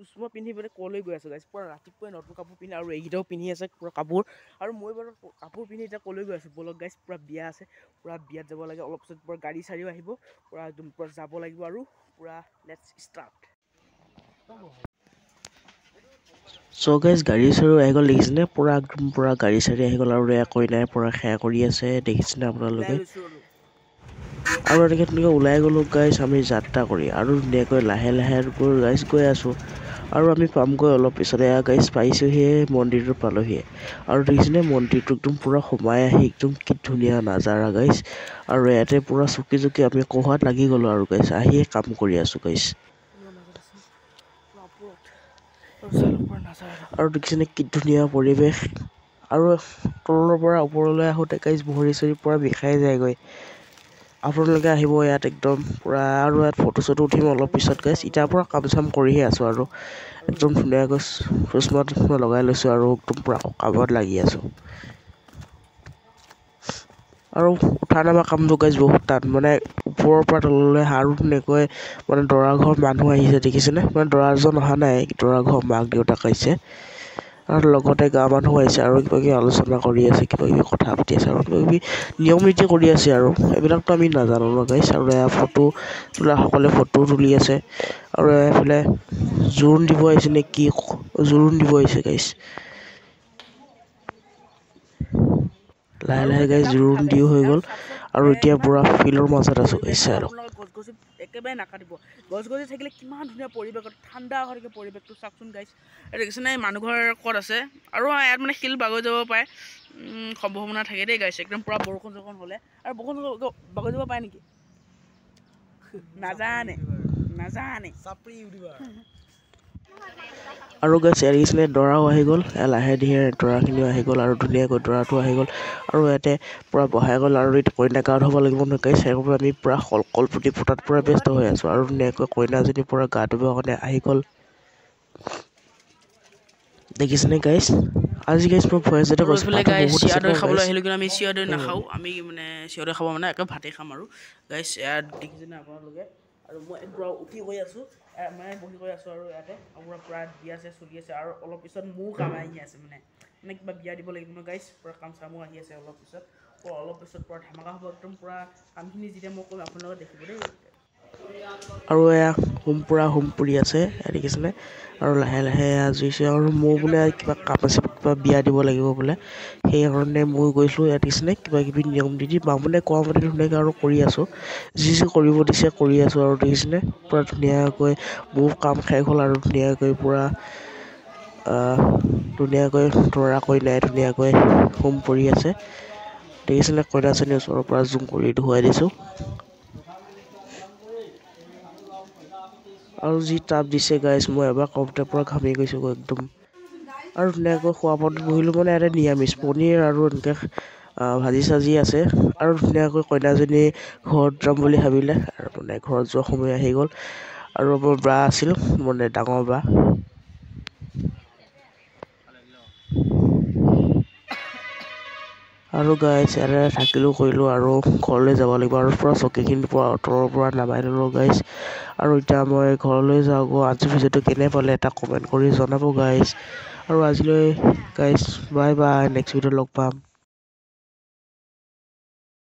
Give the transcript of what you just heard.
চুচমা পিন্ধি পেলাই কলৈ গৈ আছোঁ গাইছ পুৰা ৰাতিপুৱাই নতুন কাপোৰ পিন্ধি আৰু এইকেইটাও পিন্ধি আছে পুৰা কাপোৰ আৰু মই বাৰু কাপোৰ পিন্ধি এতিয়া কলৈ গৈ আছোঁ বলক গাইছ পুৰা বিয়া আছে পুৰা বিয়াত যাব লাগে অলপ পিছত পুৰা গাড়ী চাৰিও আহিব পুৰা একদম পুৰা যাব লাগিব আৰু পুৰা লেটছ ষ্টাৰ্ট চ' গাইজ গাড়ী চাৰি আহি গ'ল দেখিছেনে পুৰা একদম পুৰা গাড়ী চাৰি আহি গ'ল আৰু কইনাই পুৰা সেৱা কৰি আছে দেখিছেনে আপোনালোকে আৰু এনেকৈ ধুনীয়াকৈ ওলাই গ'লোঁ গাইজ আমি যাত্ৰা কৰি আৰু ধুনীয়াকৈ লাহে লাহে গাইজ গৈ আছোঁ আৰু আমি পামগৈ অলপ পিছতে গাইজ পাইছোঁহিয়ে মন্দিৰটো পালোহিয়ে আৰু দেখিছেনে মন্দিৰটো একদম পূৰা সোমাই আহি একদম কি ধুনীয়া নাজাৰা গাইজ আৰু ইয়াতে পূৰা চকী চকী আমি কহাত লাগি গ'লোঁ আৰু গাইজ আহিয়ে কাম কৰি আছোঁ গাইজ আৰু দেখিছেনে কি ধুনীয়া পৰিৱেশ আৰু তলৰ পৰা ওপৰলৈ আহোঁতে গাইজ ভৰি চৰি পূৰা বিষাই যায়গৈ আপোনালোকে আহিব ইয়াত একদম পূৰা আৰু ইয়াত ফটো চটো উঠিম অলপ পিছত গাইজ এতিয়াৰ পৰা কাম চাম কৰিহে আছোঁ আৰু একদম ধুনীয়াকৈ চশমা লগাই লৈছোঁ আৰু একদম পূৰা কামত লাগি আছোঁ আৰু উঠা নমা কামটো গাইজ বহুত টান মানে ওপৰৰ পৰা তললৈ আৰু ধুনীয়াকৈ মানে দৰা ঘৰ মানুহ আহিছে দেখিছেনে মানে দৰাজন অহা নাই দৰা ঘৰ মাক দেউতাক আহিছে আৰু লগতে গাঁৱৰ মানুহ আহিছে আৰু কিবা কিবি আলোচনা কৰি আছে কিবা কিবি কথা পাতি আছে আৰু কিবা কিবি নিয়ম নীতি কৰি আছে আৰু এইবিলাকতো আমি নাজানো ন গাইছ আৰু এয়া ফটো তোলাসকলে ফটো তুলি আছে আৰু এইফালে জোৰোণ দিব আহিছে নে কি জোৰোণ দিব আহিছে গাইছ লাহে লাহে গাইছ জোৰোণ দিও হৈ গ'ল আৰু এতিয়া পুৰা ফিল্ডৰ মাজত আছোঁ গাইছ আৰু গছ-গছনি একেবাৰে নাকাটিব গছ-গছনি থাকিলে কিমান ধুনীয়া পৰিৱেশ ঠাণ্ডা হৈ থাকে পৰিৱেশটো চাওকচোন গাইছ দেখিছেনে মানুহ ঘৰ ক'ত আছে আৰু ইয়াত মানে শিল বাগৰি যাব পাৰে সম্ভাৱনা থাকে দেই গাইছ একদম পুৰা বৰষুণ চৰষুণ হ'লে আৰু বৰষুণ বাগৰি যাব পাৰে নেকি নাজানে আৰু গাইছ দেখিছেনে দৰাও আহি গ'ল লাহে ধীৰে দৰাখিনিও আহি গ'ল আৰু ধুনীয়াকৈ দৰাটো আহি গ'ল আৰু ইয়াতে পূৰা বহাই গ'ল আৰু এতিয়া কইনা গা ধুব লাগিব নহয় গাইছ সেইবাবে আমি পূৰা কলপুতি ফুটাত পূৰা ব্যস্ত হৈ আছোঁ আৰু ধুনীয়াকৈ কইনাজনী পূৰা গা ধুবৰ কাৰণে আহি গ'ল দেখিছেনে গাইছ আজি গাইছ মই ভয় আছে চিৰা খাবলৈ আহিলোঁ কিন্তু আমি চিৰা দৈ নাখাওঁ আমি মানে চিৰা দৈ খাব মানে একে ভাতেই খাম আৰু গাইছ ইয়াত দেখিছেনে আপোনালোকে আৰু মই পূৰা উঠি গৈ আছোঁ মানে বহি গৈ আছোঁ আৰু ইয়াতে পূৰা বিয়া আছে চলি আছে আৰু অলপ পিছত মোৰ কাম আহি আছে মানে কিবা বিয়া দিব লাগিব ন গাইছ পূৰা কাম চামো আহি আছে অলপ পিছত পূৰা ধামাকা হ'ব একদম পূৰা কামখিনি যেতিয়া মই ক'ম আপোনালোকে দেখিব দেই আৰু এয়া হোম পুৰি আছে দেখিছেনে আৰু লাহে লাহে জুইছে আৰু মোৰ বোলে কিবা কাম আছে কিবা বিয়া দিব লাগিব বোলে সেইকাৰণে মই গৈছিলোঁ ইয়াত দেখিছেনে কিবা কিবি নিয়ম নীতি বামুণে কোৱা মতে ধুনীয়াকৈ আৰু কৰি আছোঁ যি কৰিব দিছে কৰি আছোঁ আৰু দেখিছেনে পূৰা ধুনীয়াকৈ মোৰ কাম শেষ হ'ল আৰু ধুনীয়াকৈ পূৰা ধুনীয়াকৈ দৰা কইনাই ধুনীয়াকৈ হোম পুৰি আছে দেখিছেনে কইনাজনী ওচৰৰ পৰা জুম কৰি ধুৱাই দিছোঁ আৰু যি তাপ দিছে গাইছ মই এবাৰ কওঁতে পূৰা ঘামি গৈছোঁ একদম আৰু ধুনীয়াকৈ খোৱা বোৱাত বহিলোঁ মানে ইয়াতে নিৰামিষ পনীৰ আৰু এনেকৈ ভাজি চাজি আছে আৰু ধুনীয়াকৈ কইনাজনী ঘৰত যাম বুলি ভাবিলে আৰু মানে ঘৰত যোৱা সময় আহি গ'ল আৰু মোৰ বা আছিল মানে ডাঙৰ বা আৰু গাইছ ইয়াতে থাকিলোঁ কৰিলোঁ আৰু ঘৰলৈ যাব লাগিব আৰু পূৰা চকীখিনি পূৰা তলৰ পৰা নামাই ল'লোঁ গাইছ আৰু এতিয়া মই ঘৰলৈ যাওঁ আজি ভিডিঅ'টো কেনে পালে এটা কমেণ্ট কৰি জনাব গাইছ আৰু আজিলৈ গাইছ বাই বাই নেক্সট ভিডিঅ'ত লগ পাম